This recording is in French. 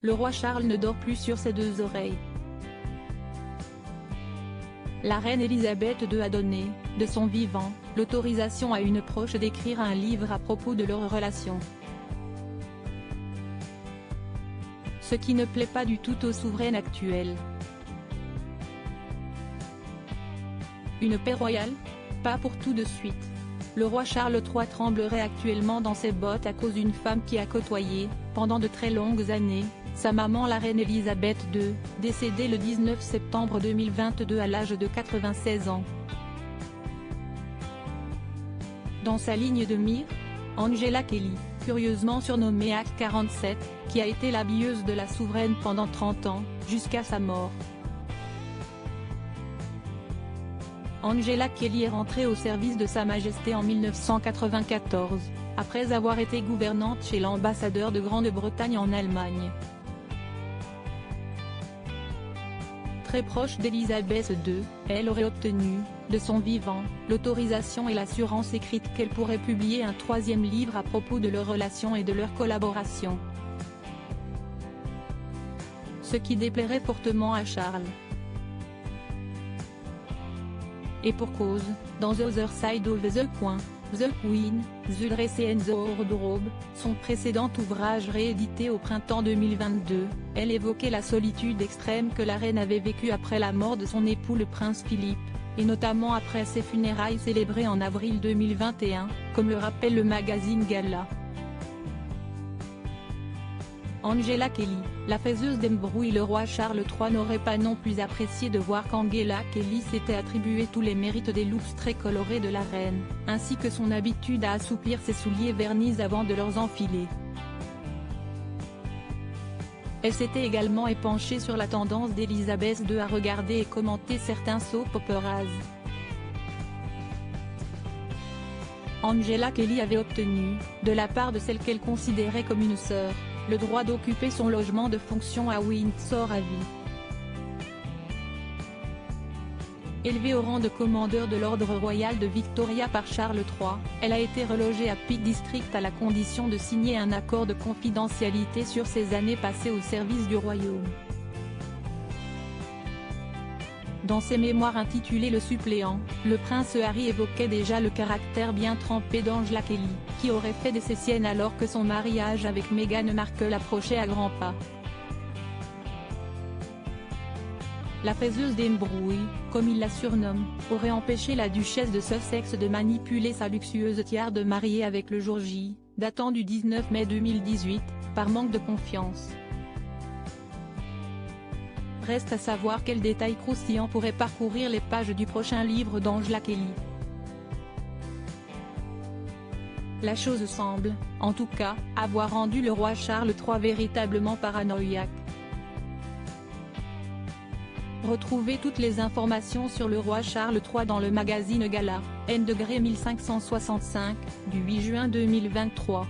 Le roi Charles ne dort plus sur ses deux oreilles. La reine Elisabeth II a donné, de son vivant, l'autorisation à une proche d'écrire un livre à propos de leur relation. Ce qui ne plaît pas du tout aux souveraines actuelles. Une paix royale? Pas pour tout de suite. Le roi Charles III tremblerait actuellement dans ses bottes à cause d'une femme qui a côtoyé, pendant de très longues années, sa maman la reine Elisabeth II, décédée le 19 septembre 2022 à l'âge de 96 ans. Dans sa ligne de mire, Angela Kelly, curieusement surnommée AK-47, qui a été l'habilleuse de la souveraine pendant 30 ans, jusqu'à sa mort. Angela Kelly est rentrée au service de Sa Majesté en 1994, après avoir été gouvernante chez l'ambassadeur de Grande-Bretagne en Allemagne. Très proche d'Elisabeth II, elle aurait obtenu, de son vivant, l'autorisation et l'assurance écrite qu'elle pourrait publier un troisième livre à propos de leur relation et de leur collaboration. Ce qui déplairait fortement à Charles. Et pour cause, dans The Other Side of the Coin, The Queen, The Dress and the Wardrobe, son précédent ouvrage réédité au printemps 2022, elle évoquait la solitude extrême que la reine avait vécue après la mort de son époux le prince Philippe, et notamment après ses funérailles célébrées en avril 2021, comme le rappelle le magazine Gala. Angela Kelly, la faiseuse d'embrouille. Le roi Charles III n'aurait pas non plus apprécié de voir qu'Angela Kelly s'était attribué tous les mérites des looks très colorés de la reine, ainsi que son habitude à assouplir ses souliers vernis avant de leur enfiler. Elle s'était également épanchée sur la tendance d'Elisabeth II à regarder et commenter certains soap operas. Angela Kelly avait obtenu, de la part de celle qu'elle considérait comme une sœur, le droit d'occuper son logement de fonction à Windsor à vie. Élevée au rang de commandeur de l'ordre royal de Victoria par Charles III, elle a été relogée à Peak District à la condition de signer un accord de confidentialité sur ses années passées au service du royaume. Dans ses mémoires intitulées Le suppléant, le prince Harry évoquait déjà le caractère bien trempé d'Angela Kelly, qui aurait fait de ses siennes alors que son mariage avec Meghan Markle approchait à grands pas. La faiseuse d'embrouille, comme il la surnomme, aurait empêché la duchesse de Sussex de manipuler sa luxueuse tiare de mariée avec le jour J, datant du 19 mai 2018, par manque de confiance. Reste à savoir quels détails croustillants pourraient parcourir les pages du prochain livre d'Angela Kelly. La chose semble, en tout cas, avoir rendu le roi Charles III véritablement paranoïaque. Retrouvez toutes les informations sur le roi Charles III dans le magazine Gala, N° 1565, du 8 juin 2023.